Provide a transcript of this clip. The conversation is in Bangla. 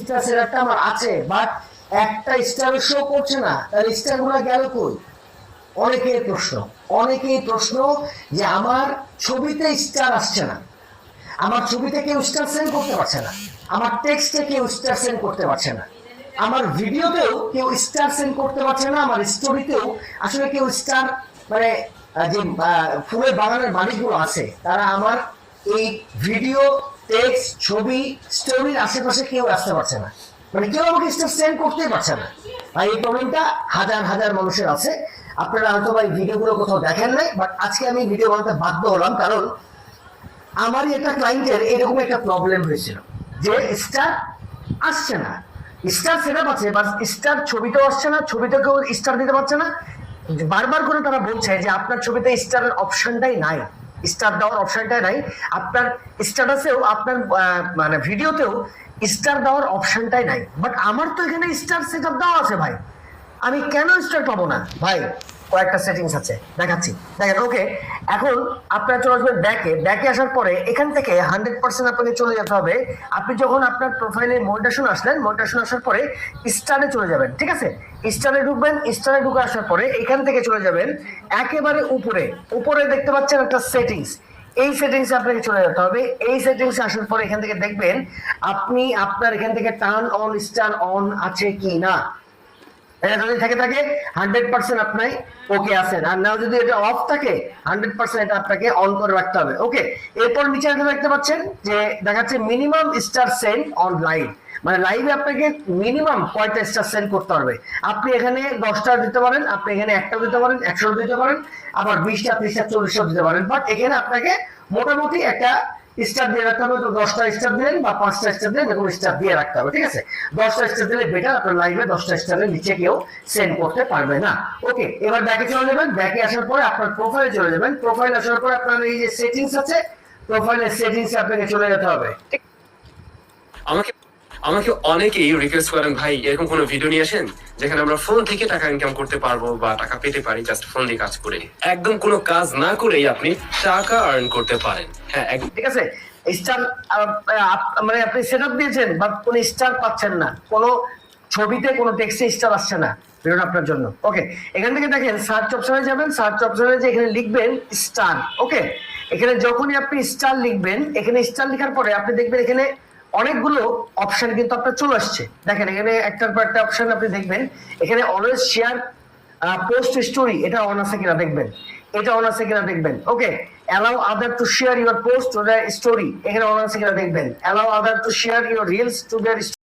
স্টার সেটআপটা আমার আছে, বাট একটা স্টার শো করছে না, তার স্টারগুলো গেল কই? অনেকেই প্রশ্ন যে আমার ছবিতে স্টার আসছে না, আমার ছবিতে কেউ স্টার সেন্ড করতে পারছে না, আমার টেক্সটে কেউ স্টার সেন্ড করতে পারছে না, আমার ভিডিওতেও কেউ স্টার সেন্ড করতে পারছে না, আমার স্টোরিতেও আসলে কেউ স্টার মানে যে ফুলের বাগানের মালিকগুলো আছে তারা আমার এই ভিডিও, টেক্সট, ছবি, স্টোরির আশেপাশে কেউ আসতে পারছে না, মানে কেউ আমাকে স্টার সেন্ড করতেই পারছে না। আর এই প্রবলেমটা হাজার হাজার মানুষের আছে। আপনারা হয়তো ভাই ভিডিওগুলো কোথাও দেখেন নাই, বাট আজকে আমি ভিডিও বানাতে বাধ্য হলাম, কারণ আমারই একটা ক্লায়েন্টের এরকম একটা প্রবলেম হয়েছিল যে স্টার আসছে না, স্টার সেটআপ আছে বাট স্টার ছবিতেও আসছে না, ছবিতে কেউ স্টার দিতে পারছে না। বারবার করে তারা বলছে যে আপনার ছবিতে স্টারের অপশনটাই নাই, স্টার দেওয়ার অপশনটাই নাই, আপনার স্ট্যাটাসেও আপনার মানে ভিডিওতেও স্টার দেওয়ার অপশনটাই নাই। বাট আমার তো এখানে স্টার সেটআপ দেওয়া আছে ভাই, আমি কেন স্টার পাবো না? ভাই কয়েকটা সেটিংস আছে, দেখাচ্ছি, দেখেন। ওকে, এখন আপনার চলে আসবেন ব্যাকে আসার পরে এখান থেকে 100% আপনাকে চলে যেতে হবে। আপনি যখন আপনার প্রোফাইলে মনিটেশন আসলেন, মনিটেশন আসার পরে স্টারে চলে যাবেন, ঠিক আছে? স্টারে ঢুকবেন, স্টারে ঢুকে আসার পরে এখান থেকে চলে যাবেন একেবারে উপরে দেখতে পাচ্ছেন একটা সেটিংস, এই সেটিংসে আপনাকে চলে যেতে হবে। এই সেটিংসে আসার পরে এখান থেকে দেখবেন আপনি আপনার এখান থেকে টার্ন অন স্টার অন আছে কি না। এটা যদি থাকে 100% আপনি ওকে আছেন, আর নাও যদি এটা অফ থাকে 100% এটা আপনাকে অন করে রাখতে হবে। ওকে, এরপর নিচে দেখতে পাচ্ছেন যে দেখাচ্ছে minimum star send on live, মানে লাইভে আপনাকে মিনিমাম কয়টা স্টার সেন্ড করতে হবে। আপনি এখানে 10টা দিতে পারেন, আপনি এখানে 1টা দিতে পারেন, 100 দিতে পারেন, আবার 20টা, 30টা, 40টা দিতে পারেন, বাট এখানে আপনাকে মোটামুটি একটা স্টার দিয়ে রাখতে হবে। তো 10টা স্টার দিলেন বা 5টা স্টার দিলেন, এরকম স্টার দিয়ে রাখতে হবে, ঠিক আছে? 10টা স্টার দিলে বেটার, আপনার লাইভে 10টা স্টারের নিচে কেউ সেন্ড করতে পারবে না। ওকে, এবার ব্যাকে চলে যাবেন, ব্যাকে আসার পরে আপনার প্রোফাইলে চলে যাবেন, প্রোফাইল আসার পরে আপনার এই যে সেটিংস আছে, প্রোফাইলের সেটিংসে আপনাকে চলে যেতে হবে। আমাকে আমাকে অনেকেই রিকোয়েস্ট করেন, ভাই এরকম কোনো ভিডিও নিয়ে আসেন যেখানে আমরা ফোন থেকে টাকা ইনকাম করতে পারবো বা টাকা পেতে পারি জাস্ট ফোন দিয়ে কাজ করে, একদম কোনো কাজ না করেই আপনি টাকা আর্ন করতে পারেন। হ্যাঁ, ঠিক আছে। স্টার মানে আপনি সেটআপ দিয়েছেন বাট কোনো স্টার পাচ্ছেন না, কোনো ছবিতে কোনো টেক্সটে স্টার আসছে না, ভিডিওটা আপনার জন্য। ওকে, এখান থেকে দেখেন সার্চ অপশনে যাবেন, সার্চ অপশনে যে এখানে লিখবেন স্টার। ওকে, এখানে যখনই আপনি স্টার লিখবেন, এখানে স্টার লেখার পরে আপনি দেখবেন এখানে অনেকগুলো অপশন কিন্তু আপনার চলে আসছে। দেখেন এখানে একটার পর একটা অপশন আপনি দেখবেন, এখানে অলওয়েজ শেয়ার পোস্ট স্টোরি, এটা অন আছে কিনা দেখবেন, এটা অন আছে কিনা দেখবেন। Okay, allow other to share your post to the story, এখানে অন আছে কিনা দেখবেন। Allow other to share your reels to there